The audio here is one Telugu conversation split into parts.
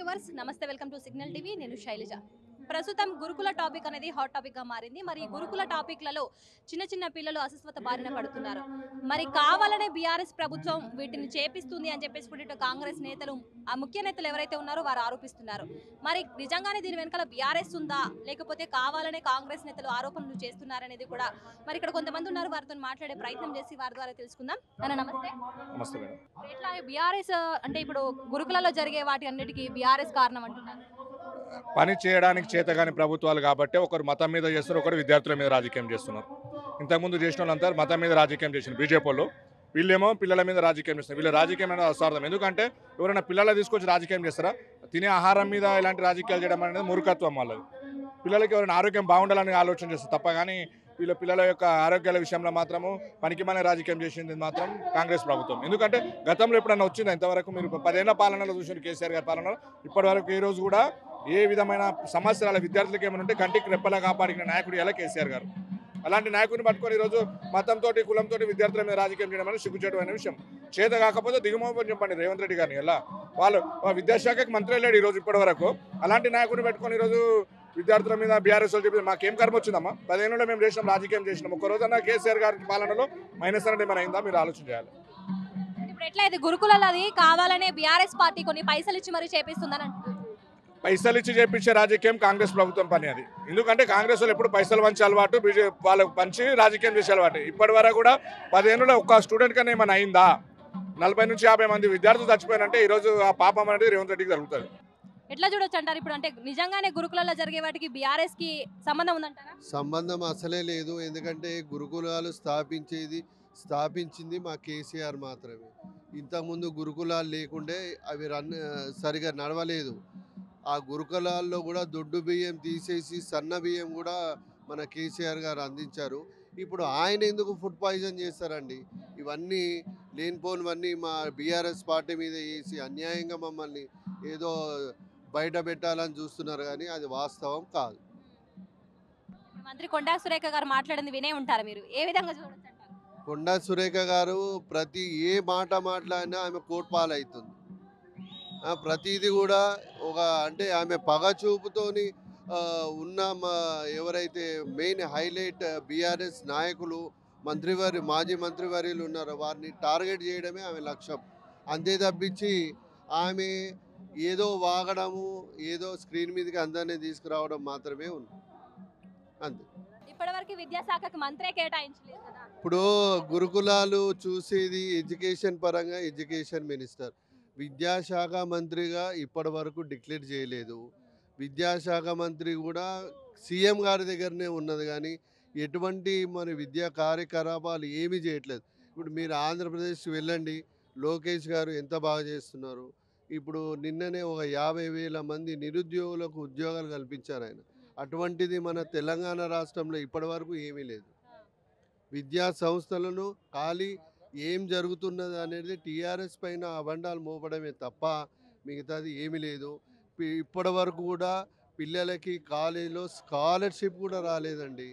వ్యూవర్స్ నమస్తే, వెల్కమ్ టు సిగ్నల్ టీవీ. నేను శైలజ. ప్రస్తుతం గురుకుల టాపిక్ అనేది హాట్ టాపిక్ గా మారింది. మరి గురుకుల టాపిక్లలో చిన్న చిన్న పిల్లలు అస్వస్థత బారిన పడుతున్నారు. మరి కావాలనే బీఆర్ఎస్ ప్రభుత్వం వీటిని చేపిస్తుంది అని చెప్పేసి ఇటు కాంగ్రెస్ నేతలు, ఆ ముఖ్య నేతలు ఎవరైతే ఉన్నారో వారు ఆరోపిస్తున్నారు. మరి నిజంగానే దీని వెనకాల బీఆర్ఎస్ ఉందా, లేకపోతే కావాలనే కాంగ్రెస్ నేతలు ఆరోపణలు చేస్తున్నారనేది కూడా మరి ఇక్కడ కొంతమంది ఉన్నారు. వారితో మాట్లాడే ప్రయత్నం చేసి వారి ద్వారా తెలుసుకుందాం. అన్న నమస్తే. నమస్తే మేడం. ఎట్లా బీఆర్ఎస్ అంటే ఇప్పుడు గురుకులలో జరిగే వాటి అన్నిటికీ బీఆర్ఎస్ కారణం అంటున్నారు. పని చేయడానికి చేతగాని ప్రభుత్వాలు కాబట్టి ఒకరు మతం మీద చేస్తున్నారు, ఒకరు విద్యార్థుల మీద రాజకీయం చేస్తున్నారు. ఇంతకుముందు చేసిన వాళ్ళంతా మతం మీద రాజకీయం చేసిన బీజేపీ వాళ్ళు, వీళ్ళేమో పిల్లల మీద రాజకీయం చేస్తారు. వీళ్ళ రాజకీయం అనేది అస్వార్థం. ఎందుకంటే ఎవరైనా పిల్లలు తీసుకొచ్చి రాజకీయం చేస్తారా? తినే ఆహారం మీద ఇలాంటి రాజకీయాలు చేయడం అనేది మూర్ఖత్వం వాళ్ళది. పిల్లలకి ఎవరైనా ఆరోగ్యం బాగుండాలని ఆలోచన చేస్తారు తప్ప, కానీ వీళ్ళ పిల్లల యొక్క ఆరోగ్యాల విషయంలో మాత్రము పనికిమాలిన రాజకీయం చేసింది మాత్రం కాంగ్రెస్ ప్రభుత్వం. ఎందుకంటే గతంలో ఎప్పుడన్నా వచ్చిందా ఇంతవరకు? మీరు 10 ఏళ్ల పాలనలో చూసిన కేసీఆర్ గారి పాలనలో ఇప్పటి వరకు ఏ రోజు కూడా ఏ విధమైన సమస్యల విద్యార్థులకు ఏమైనా ఉంటే కంటికి రెప్పలా కాపాడిన నాయకుడు ఎలా కేసీఆర్ గారు. అలాంటి నాయకుడిని పట్టుకొని ఈరోజు మతంతో కులంతో విద్యార్థుల మీద రాజకీయం చేయడం అనేది సిగ్గుచేటు అనే విషయం. చేత కాకపోతే దిగుమోపని చెప్పండి రేవంత్ రెడ్డి గారిని. ఎలా వాళ్ళు విద్యాశాఖకి మంత్రి వెళ్ళాడు ఈరోజు ఇప్పటి వరకు. అలాంటి నాయకుడిని పెట్టుకొని ఈరోజు విద్యార్థుల మీద బీఆర్ఎస్ వాళ్ళు చెప్పి మాకేం కర్మ వచ్చిందమ్మా? 10 ఏళ్ళలో మేము చేసినాం, రాజకీయం చేసినాం. ఒక్క రోజన్నా కేసీఆర్ గారి పాలనలో మైనస్ అనేది ఏమైనా అయిందా? మీరు ఆలోచన చేయాలి. ఇప్పుడు ఎట్లయితే గురుకులలో అది కావాలనే బీఆర్ఎస్ పార్టీ కొన్ని పైసలు ఇచ్చి మరీ చేపిస్తుందని అంటున్నారు. పైసలు ఇచ్చి చేపించే రాజకీయం కాంగ్రెస్ ప్రభుత్వం పని అది. ఎందుకంటే కాంగ్రెస్ వాళ్ళు ఎప్పుడు పైసలు పంచే అలవాటు, బీజేపీ వాళ్ళకు పంచి రాజకీయం చేసే అలవాటు. ఇప్పటి వరకు కూడా 10 ఏళ్ళలో ఒక్క స్టూడెంట్ కన్నా ఏమైనా అయిందా? 40 నుంచి 50 మంది విద్యార్థులు చచ్చిపోయారంటే ఈరోజు ఆ పాపం అనేది రేవంత్ రెడ్డికి జరుగుతుంది. ఎట్లా చూడొచ్చు అంటారు? ఇప్పుడు అంటే నిజంగానే గురుకులలో జరిగే వాటికి బీఆర్ఎస్ కి సంబంధం ఉందంటారా? సంబంధం అసలే లేదు. ఎందుకంటే గురుకులాలు స్థాపించింది మా కేసీఆర్ మాత్రమే. ఇంతకుముందు గురుకులాలు లేకుండే అవి సరిగా నడవలేదు. ఆ గురుకులాల్లో కూడా దొడ్డు బియ్యం తీసేసి సన్న బియ్యం కూడా మన కేసీఆర్ గారు అందించారు. ఇప్పుడు ఆయన ఎందుకు ఫుడ్ పాయిజన్ చేస్తారండి? ఇవన్నీ లేనిపోనివన్నీ మా బీఆర్ఎస్ పార్టీ మీద వేసి అన్యాయంగా మమ్మల్ని ఏదో బయట పెట్టాలని చూస్తున్నారు, కానీ అది వాస్తవం కాదు. మంత్రి కొండా సురేఖ గారు మాట్లాడింది వినే ఉంటారు మీరు. ఏ విధంగా చూడొచ్చు అంటారు? కొండా సురేఖ గారు ప్రతి ఏ మాట మాట్లాడినా ఆమె కోట్పాలవుతుంది. ప్రతిదీ కూడా అంటే ఆమె పగ చూపుతోని ఉన్న ఎవరైతే మెయిన్ హైలైట్ బీఆర్ఎస్ నాయకులు మాజీ మంత్రివర్యులు ఉన్నారో వారిని టార్గెట్ చేయడమే ఆమె లక్ష్యం. అంతే తప్పించి ఆమె ఏదో వాగడము, ఏదో స్క్రీన్ మీదకి అందరినీ తీసుకురావడం మాత్రమే ఉంది, అంతే. ఇప్పటివరకు విద్యాశాఖకు మంత్రే కేటాయించలేదు కదా. ఇప్పుడు గురుకులాలు చూసేది ఎడ్యుకేషన్ పరంగా ఎడ్యుకేషన్ మినిస్టర్. విద్యాశాఖ మంత్రిగా ఇప్పటి వరకు డిక్లేర్ చేయలేదు. విద్యాశాఖ మంత్రి కూడా సీఎం గారి దగ్గరనే ఉన్నది, కానీ ఎటువంటి మన విద్యా కార్యకలాపాలు ఏమీ చేయట్లేదు. ఇప్పుడు మీరు ఆంధ్రప్రదేశ్ వెళ్ళండి, లోకేష్ గారు ఎంత బాగా చేస్తున్నారు. ఇప్పుడు నిన్ననే 50,000 మంది నిరుద్యోగులకు ఉద్యోగాలు కల్పించారు ఆయన. అటువంటిది మన తెలంగాణ రాష్ట్రంలో ఇప్పటి వరకు ఏమీ లేదు. విద్యా సంస్థలను ఖాళీ ఏం జరుగుతున్నది అనేది టీఆర్ఎస్ పైన అబండాలు మోపడమే తప్ప మిగతాది ఏమీ లేదు. ఇప్పటి వరకు కూడా పిల్లలకి కాలేజీలో స్కాలర్షిప్ కూడా రాలేదండి.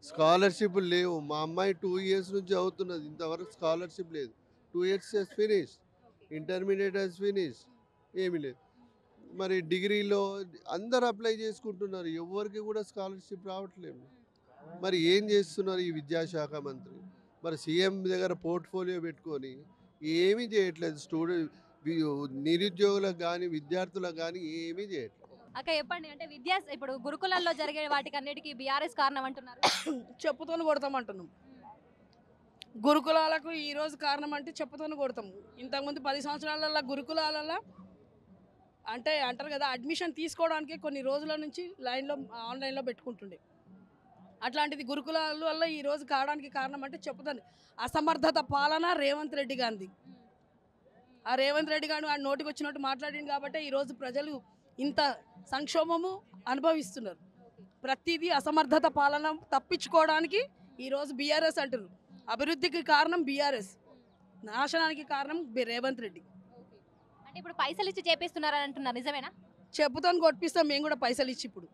స్కాలర్షిప్ లేవు. మా అమ్మాయి 2 years నుంచి అవుతున్నది, ఇంతవరకు స్కాలర్షిప్ లేదు. 2 years he's finish, intermediate he's finish, ఏమీ లేదు. మరి డిగ్రీలో అందరు అప్లై చేసుకుంటున్నారు, ఎవరికి కూడా స్కాలర్షిప్ రావట్లేదు. మరి ఏం చేస్తున్నారు ఈ విద్యాశాఖ మంత్రి? మరి సీఎం దగ్గర పోర్ట్ఫోలియో పెట్టుకొని ఏమీ చేయట్లేదు. నిరుద్యోగులకు కానీ విద్యార్థులకు కానీ ఏమీ చేయట్లేదు. అక్క చెప్పండి, అంటే ఇప్పుడు గురుకులాల్లో జరిగే వాటికి అన్నిటికీ బీఆర్ఎస్ కారణం అంటున్నారు. చెప్పుతోని కొడతామంటున్నాం. గురుకులాలకు ఈరోజు కారణం అంటే చెప్పుతోని కొడతాము. ఇంతకుముందు 10 సంవత్సరాలలో గురుకులాలలో అంటే అంటారు కదా, అడ్మిషన్ తీసుకోవడానికి కొన్ని రోజుల నుంచి ఆన్లైన్లో పెట్టుకుంటుండే. అట్లాంటిది గురుకులాల వల్ల ఈరోజు కావడానికి కారణం అంటే చెప్పుతాను అసమర్థత పాలన రేవంత్ రెడ్డి గాంధీ. ఆ రేవంత్ రెడ్డి గారు ఆ నోటికి వచ్చినట్టు మాట్లాడింది కాబట్టి ఈరోజు ప్రజలు ఇంత సంక్షోభము అనుభవిస్తున్నారు. ప్రతిదీ అసమర్థత పాలన తప్పించుకోవడానికి ఈరోజు బీఆర్ఎస్ అంటారు. అభివృద్ధికి కారణం బీఆర్ఎస్, నాశనానికి కారణం రేవంత్ రెడ్డి. అంటే ఇప్పుడు పైసలు ఇచ్చి చేపిస్తున్నారని అంటున్నారు, నిజమేనా? చెప్పుతో కొట్టిస్తాం మేము కూడా పైసలు ఇచ్చి. ఇప్పుడు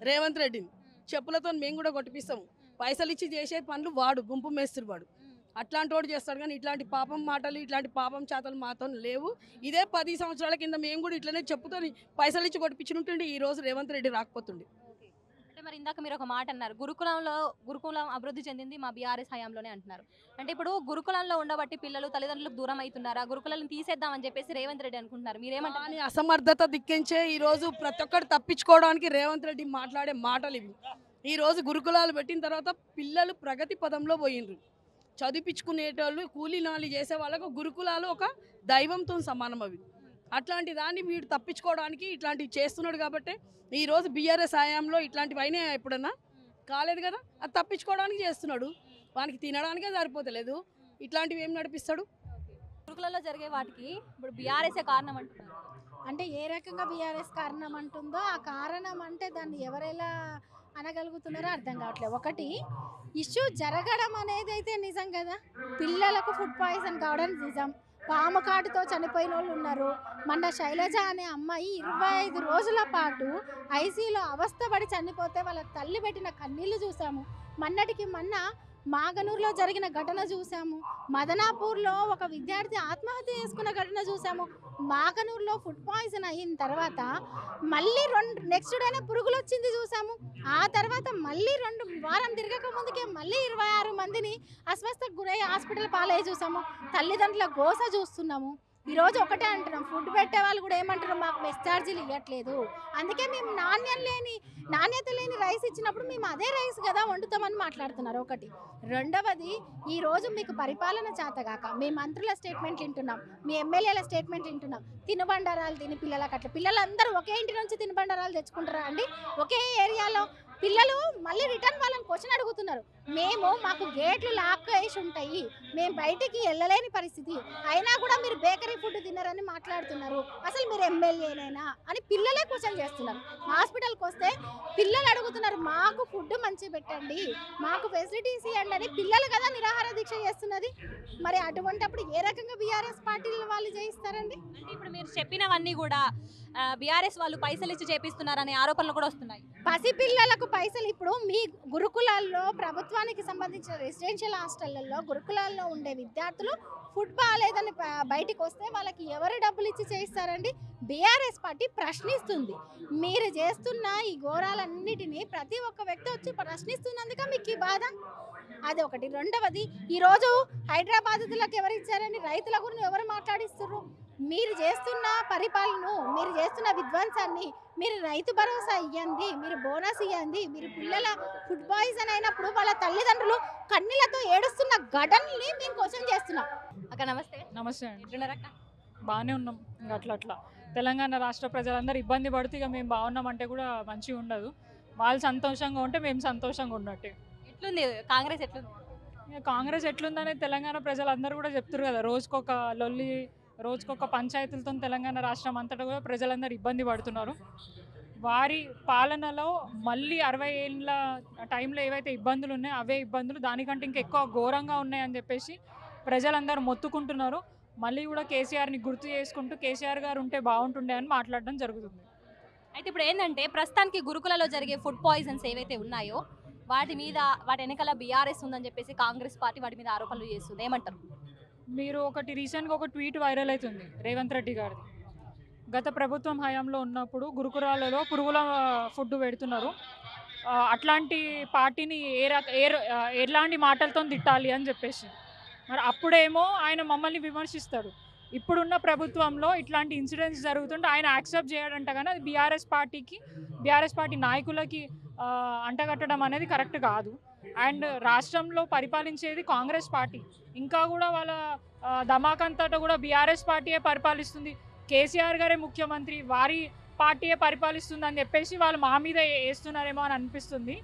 రేవంత్ రెడ్డిని చెప్పులతో మేము కూడా కొట్టిపిస్తాము. పైసలు ఇచ్చి చేసే పనులు వాడు గుంపు మేస్త్రి వాడు. అట్లాంటి వాడు చేస్తాడు, కానీ ఇట్లాంటి పాపం మాటలు ఇట్లాంటి పాపం చేతలు మాతో లేవు. ఇదే 10 సంవత్సరాల కింద మేము కూడా ఇట్లనే చెప్పుతో పైసలు ఇచ్చి కొట్టించుంటుండే ఈ రోజు రేవంత్ రెడ్డి రాకపోతుండే. అంటే మరి ఇందాక మీరు ఒక మాట అన్నారు, గురుకులం అభివృద్ధి చెందింది మా బీఆర్ఎస్ హయాంలోనే అంటున్నారు. అంటే ఇప్పుడు గురుకులంలో ఉండబట్టి పిల్లలు తల్లిదండ్రులకు దూరం అవుతున్నారా, గురుకులను తీసేద్దామని చెప్పేసి రేవంత్ రెడ్డి అనుకుంటున్నారు, మీరేమంటారు? కానీ అసమర్థత దిక్కించే ఈ రోజు ప్రతి ఒక్కరు తప్పించుకోవడానికి రేవంత్ రెడ్డి మాట్లాడే మాటలు ఇవి. ఈ రోజు గురుకులాలు పెట్టిన తర్వాత పిల్లలు ప్రగతి పదంలో పోయిండ్రు. చదివించుకునేటోళ్ళు కూలీ నాలి చేసే వాళ్ళకు గురుకులాలు ఒక దైవంతో సమానం అవి. అట్లాంటి దాన్ని వీడు తప్పించుకోవడానికి ఇట్లాంటివి చేస్తున్నాడు. కాబట్టి ఈరోజు బీఆర్ఎస్ హయాంలో ఇట్లాంటివి అయినా ఎప్పుడన్నా కాలేదు కదా, అది తప్పించుకోవడానికి చేస్తున్నాడు. వానికి తినడానికే సరిపోతలేదు, ఇట్లాంటివి ఏం నడిపిస్తాడు? గురుకులలో జరిగే వాటికి ఇప్పుడు బీఆర్ఎస్ కారణం అంటున్నారు. అంటే ఏ రకంగా బీఆర్ఎస్ కారణం అంటుందో ఆ కారణం అంటే దాన్ని ఎవరెలా అనగలుగుతున్నారో అర్థం కావట్లేదు. ఒకటి ఇష్యూ జరగడం అనేది అయితే నిజం కదా, పిల్లలకు ఫుడ్ పాయిజన్ కావడం నిజం, పాము కాటుతో చనిపోయిన వాళ్ళు ఉన్నారు. మొన్న శైలజ అనే అమ్మాయి 25 రోజుల పాటు ఐసీలో అవస్థపడి చనిపోతే వాళ్ళ తల్లి పెట్టిన కన్నీళ్లు చూసాము. మొన్నటికి మొన్న మాగనూరులో జరిగిన ఘటన చూసాము, మదనాపూర్లో ఒక విద్యార్థి ఆత్మహత్య చేసుకున్న ఘటన చూసాము. మాగనూరులో ఫుడ్ పాయిజన్ అయిన తర్వాత మళ్ళీ నెక్స్ట్ డేనే పురుగులు వచ్చింది చూసాము. ఆ తర్వాత మళ్ళీ 2 వారం తిరగక ముందుకే మళ్ళీ 26 మందిని అస్వస్థకు గురై హాస్పిటల్ పాలయ్యి చూసాము. తల్లిదండ్రుల గోస చూస్తున్నాము. ఈరోజు ఒకటే అంటున్నాం, ఫుడ్ పెట్టే వాళ్ళు కూడా ఏమంటారు, మాకు మెస్ ఛార్జీలు ఇవ్వట్లేదు, అందుకే మేము నాణ్యత లేని రైస్ ఇచ్చినప్పుడు మేము అదే రైస్ కదా వండుతామని మాట్లాడుతున్నారు. ఒకటి. రెండవది, ఈరోజు మీకు పరిపాలన చేతగాక మీ మంత్రుల స్టేట్మెంట్లు వింటున్నాం, మీ ఎమ్మెల్యేల స్టేట్మెంట్ వింటున్నాం, తినుబండారాలు తిని పిల్లలకు అట్లా పిల్లలందరూ ఒకే ఇంటి నుంచి తినుబండారాలు తెచ్చుకుంటారా అండి? ఒకే ఏరియాలో పిల్లలు మళ్ళీ రిటర్న్ వాళ్ళని క్వశ్చన్ అడుగుతున్నారు. మాకు గేట్లు లాక్ వేసి ఉంటాయి, మేము బయటికి వెళ్ళలేని పరిస్థితి, అయినా కూడా మీరు బేకరీ ఫుడ్ తిన్నారని మాట్లాడుతున్నారు, అసలు మీరు ఎమ్మెల్యేనేనా అని పిల్లలే క్వశ్చన్ చేస్తున్నారు. హాస్పిటల్కి వస్తే పిల్లలు అడుగుతున్నారు, మాకు ఫుడ్ మంచి పెట్టండి, మాకు ఫెసిలిటీస్ ఇవ్వండి అని. పిల్లలు కదా నిరాహార దీక్ష చేస్తున్నది. మరి అటువంటిప్పుడు ఏ రకంగా బీఆర్ఎస్ పార్టీలు వాళ్ళు చేయిస్తారండి? అంటే ఇప్పుడు మీరు చెప్పినవన్నీ కూడా బీఆర్ఎస్ వాళ్ళు పైసలు ఇచ్చి చేపిస్తున్నారనే ఆరోపణలు కూడా వస్తున్నాయి. పసిపిల్లలకు పైసలు ఇప్పుడు మీ గురుకులాల్లో ప్రభుత్వానికి సంబంధించిన రెసిడెన్షియల్ హాస్టళ్లలో గురుకులాల్లో ఉండే విద్యార్థులు ఫుడ్ బాగాలేదని బయటికి వస్తే వాళ్ళకి ఎవరు డబ్బులు ఇచ్చి చేయిస్తారండి? BRS party ప్రశ్నిస్తుంది. మీరు చేస్తున్న ఈ ఘోరాలన్నిటినీ ప్రతి ఒక్క వ్యక్తి వచ్చి ప్రశ్నిస్తున్నందుక మీకు ఈ బాధ. అదొకటి. రెండవది, ఈరోజు హైదరాబాదులకు ఎవరు ఇచ్చారని రైతుల గురించి ఎవరు మాట్లాడిస్తున్నారు? మీరు చేస్తున్న పరిపాలన, మీరు చేస్తున్న విధ్వంసాన్ని మీరు రైతు భరోసా ఇవ్వండి, మీరు బోనస్ ఇవ్వండి, మీరు పిల్లల ఫుడ్ పాయిజన్ అయినప్పుడు వాళ్ళ తల్లిదండ్రులు కన్నీళ్లతో ఏడుస్తున్న ఘటనని మేము క్వశ్చన్ చేస్తున్నాం. అక్క నమస్తే. నమస్తే అండి. ఎట్లున్నారక్క? బాగానే ఉన్నాం. ఇంకా అట్లా తెలంగాణ రాష్ట్ర ప్రజలందరూ ఇబ్బంది పడితే ఇక మేము బాగున్నామంటే కూడా మంచిగా ఉండదు. వాళ్ళు సంతోషంగా ఉంటే మేము సంతోషంగా ఉన్నట్టే. ఎట్లుంది కాంగ్రెస్? ఎట్లుంది? ఇక కాంగ్రెస్ ఎట్లుందనే తెలంగాణ ప్రజలందరూ కూడా చెప్తారు కదా, రోజుకొక లొల్లి, రోజుకొక పంచాయతీలతో తెలంగాణ రాష్ట్రం అంతటా కూడా ప్రజలందరూ ఇబ్బంది పడుతున్నారు. వారి పాలనలో మళ్ళీ 60 ఏళ్ళ టైంలో ఏవైతే ఇబ్బందులు ఉన్నాయో అవే ఇబ్బందులు దానికంటే ఇంకా ఎక్కువ ఘోరంగా ఉన్నాయని చెప్పేసి ప్రజలందరూ మొత్తుకుంటున్నారు. మళ్ళీ కూడా కేసీఆర్ని గుర్తు చేసుకుంటూ కేసీఆర్ గారు ఉంటే బాగుంటుండే అని మాట్లాడడం జరుగుతుంది. అయితే ఇప్పుడు ఏంటంటే ప్రస్తుతానికి గురుకులలో జరిగే ఫుడ్ పాయిజన్స్ ఏవైతే ఉన్నాయో వాటి వెనకాల బీఆర్ఎస్ ఉందని చెప్పేసి కాంగ్రెస్ పార్టీ వాటి మీద ఆరోపణలు చేస్తుంది, ఏమంటారు? మీరు రీసెంట్గా ఒక ట్వీట్ వైరల్ అవుతుంది రేవంత్ రెడ్డి గారిది. గత ప్రభుత్వం హయాంలో ఉన్నప్పుడు గురుకులాలలో పురుగుల ఫుడ్ పెడుతున్నారు, అట్లాంటి పార్టీని ఎలాంటి మాటలతో తిట్టాలి అని చెప్పేసి. మరి అప్పుడేమో ఆయన మమ్మల్ని విమర్శిస్తాడు. ఇప్పుడున్న ప్రభుత్వంలో ఇట్లాంటి ఇన్సిడెంట్స్ జరుగుతుంటే ఆయన యాక్సెప్ట్ చేయడంట, కానీ అది బీఆర్ఎస్ పార్టీ నాయకులకి అంటగట్టడం అనేది కరెక్ట్ కాదు. అండ్ రాష్ట్రంలో పరిపాలించేది కాంగ్రెస్ పార్టీ, ఇంకా కూడా వాళ్ళ ధమాకంతటా కూడా బీఆర్ఎస్ పార్టీయే పరిపాలిస్తుంది, కేసీఆర్ గారే ముఖ్యమంత్రి, వారి పార్టీయే పరిపాలిస్తుంది అని చెప్పేసి వాళ్ళు మా మీద వేస్తున్నారేమో అని అనిపిస్తుంది.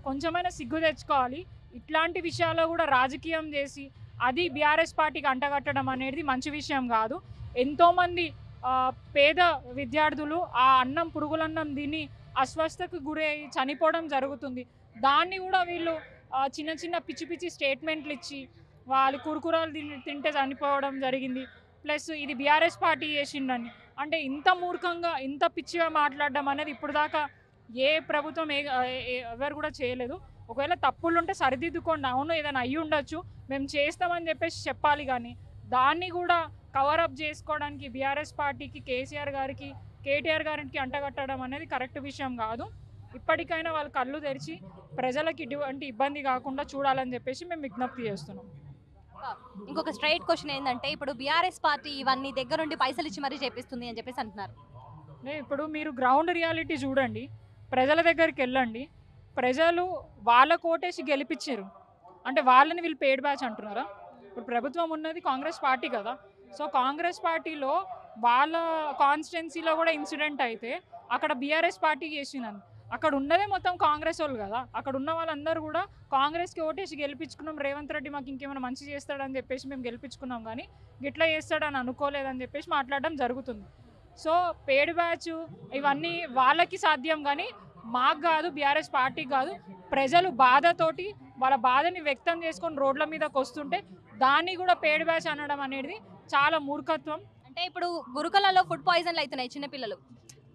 కొంచెమైనా సిగ్గు తెచ్చుకోవాలి. ఇట్లాంటి విషయాల్లో కూడా రాజకీయం చేసి అది బీఆర్ఎస్ పార్టీకి అంటగట్టడం అనేది మంచి విషయం కాదు. ఎంతోమంది పేద విద్యార్థులు ఆ పురుగులన్నం తిని అస్వస్థకు గురై చనిపోవడం జరుగుతుంది. దాన్ని కూడా వీళ్ళు చిన్న చిన్న పిచ్చి స్టేట్మెంట్లు ఇచ్చి వాళ్ళు కురుకురాలు తింటే చనిపోవడం జరిగింది. ప్లస్ ఇది బీఆర్ఎస్ పార్టీ చేసిండని అంటే ఇంత మూర్ఖంగా ఇంత పిచ్చిగా మాట్లాడడం అనేది ఇప్పుడు దాకా ఏ ప్రభుత్వం ఎవరు కూడా చేయలేదు. ఒకవేళ తప్పులు ఉంటే సరిదిద్దుకోండి, అవును ఏదైనా అయ్యి ఉండొచ్చు, మేము చేస్తామని చెప్పేసి చెప్పాలి. కానీ దాన్ని కూడా కవరప్ చేసుకోవడానికి బీఆర్ఎస్ పార్టీకి, కేసీఆర్ గారికి, కేటీఆర్ గారికి అంటగట్టడం అనేది కరెక్ట్ విషయం కాదు. ఇప్పటికైనా వాళ్ళు కళ్ళు తెరిచి ప్రజలకు ఇటువంటి ఇబ్బంది కాకుండా చూడాలని చెప్పేసి మేము విజ్ఞప్తి చేస్తున్నాం. ఇంకొక స్ట్రైట్ క్వశ్చన్ ఏంటంటే, ఇప్పుడు బీఆర్ఎస్ పార్టీ ఇవన్నీ దగ్గరుండి పైసలు ఇచ్చి మరీ చేపిస్తుంది అని చెప్పేసి అంటున్నారు. ఇప్పుడు మీరు గ్రౌండ్ రియాలిటీ చూడండి, ప్రజల దగ్గరికి వెళ్ళండి, ప్రజలు వాళ్ళ కోటేసి గెలిపించారు అంటే వాళ్ళని వీళ్ళు పేడ్ బ్యాచ్ అంటున్నారా? ఇప్పుడు ప్రభుత్వం ఉన్నది కాంగ్రెస్ పార్టీ కదా. సో కాంగ్రెస్ పార్టీలో వాళ్ళ కాన్స్టిట్యున్సీలో కూడా ఇన్సిడెంట్ అయితే అక్కడ బీఆర్ఎస్ పార్టీకి చేసినాను, అక్కడ ఉన్నదే మొత్తం కాంగ్రెస్ వాళ్ళు కదా. అక్కడ ఉన్న వాళ్ళందరూ కూడా కాంగ్రెస్కి ఓటేసి గెలిపించుకున్నాం, రేవంత్ రెడ్డి మాకు ఇంకేమైనా మంచి చేస్తాడని చెప్పేసి మేము గెలిపించుకున్నాం, కానీ గిట్లా చేస్తాడని అనుకోలేదని చెప్పేసి మాట్లాడడం జరుగుతుంది. సో పేడ్ బ్యాచ్ ఇవన్నీ వాళ్ళకి సాధ్యం, కానీ మాకు కాదు, బీఆర్ఎస్ పార్టీకి కాదు. ప్రజలు బాధతోటి వాళ్ళ బాధని వ్యక్తం చేసుకొని రోడ్ల మీదకి వస్తుంటే దాన్ని కూడా పేడ్ బ్యాచ్ అనడం అనేది చాలా మూర్ఖత్వం. అంటే ఇప్పుడు గురుకులలో ఫుడ్ పాయిజన్లు అవుతున్నాయి, చిన్నపిల్లలు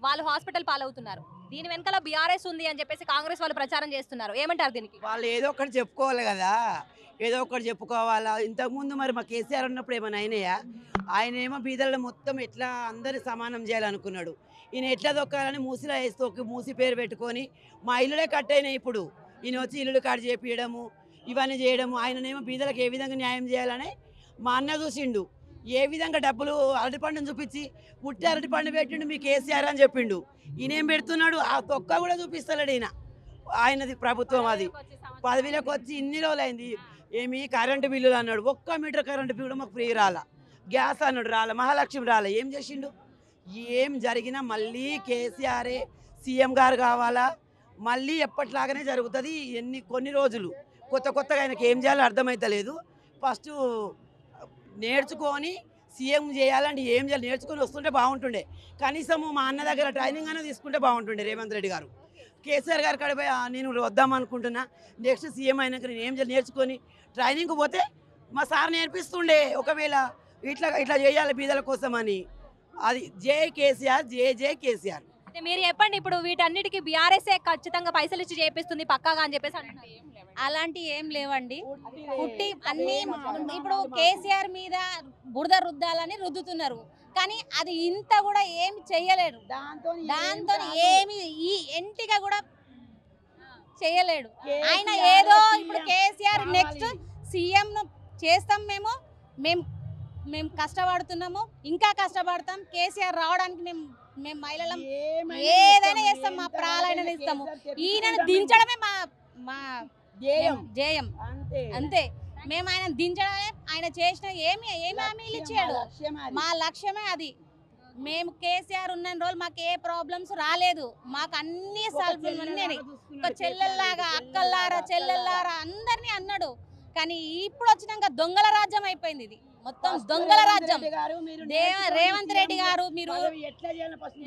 వాళ్ళు హాస్పిటల్ పాలవుతున్నారు. దీని వెనకాల బీఆర్ఎస్ ఉంది అని చెప్పేసి కాంగ్రెస్ వాళ్ళు ప్రచారం చేస్తున్నారు. ఏమంటారు దీనికి? వాళ్ళు ఏదో ఒకటి చెప్పుకోవాలి కదా, ఏదో ఒకటి చెప్పుకోవాలా. ఇంతకుముందు మరి మా కేసీఆర్ ఉన్నప్పుడు ఏమైనా అయినాయా? ఆయన ఏమో బీదలను మొత్తం ఎట్లా అందరి సమానం చేయాలనుకున్నాడు. ఈయన ఎట్లా దొక్కాలని మూసిలో వేసి తొక్కి మూసి పేరు పెట్టుకొని మా ఇల్లులే కట్ అయినాయి. ఇప్పుడు ఈయన వచ్చి ఇల్లులు కట్ చేపియడము ఇవన్నీ చేయడము, ఆయననేమో బీదలకు ఏ విధంగా న్యాయం చేయాలని మా అన్న చూసిండు. ఏ విధంగా డబ్బులు అరటిపండుని చూపించి పుట్టి అరటిపండు పెట్టిండు మీ కేసీఆర్ అని చెప్పిండు. ఈయన ఏం పెడుతున్నాడు? ఆ తొక్క కూడా చూపిస్తలేడు ఈయన. ఆయనది ప్రభుత్వం, అది పదవిలోకి వచ్చి ఇన్ని రోజులు అయింది. ఏమి కరెంటు బిల్లులు అన్నాడు, 1 మీటర్ కరెంటు బిల్లు మాకు ఫ్రీ రాలా. గ్యాస్ అన్నాడు రాలా, మహాలక్ష్మి రాలా. ఏం చేసిండు? ఏం జరిగినా మళ్ళీ కేసీఆరే సీఎం గారు కావాలా, మళ్ళీ ఎప్పటిలాగానే జరుగుతుంది. కొన్ని రోజులు కొత్తగా ఆయనకి ఏం చేయాలో అర్థమవుతలేదు. ఫస్ట్ నేర్చుకొని సీఎం చేయాలంటే ఏం చేయాలి నేర్చుకొని వస్తుంటే బాగుంటుండే. కనీసము మా అన్న దగ్గర ట్రైనింగ్ అనేది తీసుకుంటే బాగుంటుండే రేవంత్ రెడ్డి గారు. కేసీఆర్ గారు కడిపోయి నేను వద్దాం అనుకుంటున్నా, నెక్స్ట్ సీఎం అయినాక నేను ఏం చేయాలి నేర్చుకొని ట్రైనింగ్కి పోతే మా సార్ నేర్పిస్తుండే. ఒకవేళ ఇట్లా చేయాలి బీదల కోసం అని. అది జై కేసీఆర్, జై కేసీఆర్. అంటే మీరు చెప్పండి, ఇప్పుడు వీటన్నిటికీ బీఆర్ఎస్ ఖచ్చితంగా పైసలు ఇచ్చి చేపిస్తుంది పక్కాగా అని చెప్పేసి అంటున్నారు. అలాంటి ఏం లేవండి. పుట్టి అన్ని ఇప్పుడు కేసీఆర్ మీద బురద రుద్దాలని రుద్దుతున్నారు, కానీ అది ఇంత కూడా ఏమి చెయ్యలేడు. దాంతో ఏమి ఈ ఎంటిగా కూడా చెయ్యలేడు ఆయన. ఏదో ఇప్పుడు కేసీఆర్ నెక్స్ట్ సీఎం చేస్తాం, మేము కష్టపడుతున్నాము, ఇంకా కష్టపడతాం. కేసీఆర్ రావడానికి మేము మహిళలం ఏదైనా చేస్తాం, మా ప్రాణాలను ఇస్తాము. ఈయనను దించడమే మా జయం అంతే. మేము ఆయన దించడమే, ఆయన చేసిన ఏమి హామీలు ఇచ్చాడు, మా లక్ష్యమే అది. మేము కేసీఆర్ ఉన్న రోజులు మాకు ఏ ప్రాబ్లమ్స్ రాలేదు, మాకు అన్ని సాల్వ్ అన్నీ. ఒక చెల్లెల్లాగా అక్కల్లారా చెల్లెల్లారా అందరినీ అన్నాడు. కానీ ఇప్పుడు వచ్చినాక దొంగల రాజ్యం అయిపోయింది. ఇది మొత్తం దొంగల రాజ్యం. రేవంత్ రెడ్డి గారు, మీరు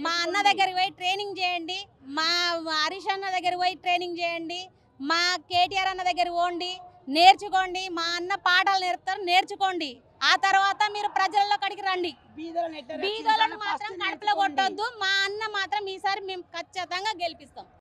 మా అన్న దగ్గరికి పోయి ట్రైనింగ్ చేయండి, మా హరీష్ అన్న దగ్గరికి పోయి ట్రైనింగ్ చేయండి, మా కేటీఆర్ అన్న దగ్గర పోండి, నేర్చుకోండి. మా అన్న పాఠాలు నేర్చుకోండి. ఆ తర్వాత మీరు ప్రజల్లో కడికి రండి. బీదలను మాత్రం కడుపులో కొట్టొద్దు. మా అన్న మాత్రం ఈసారి మేము ఖచ్చితంగా గెలిపిస్తాం.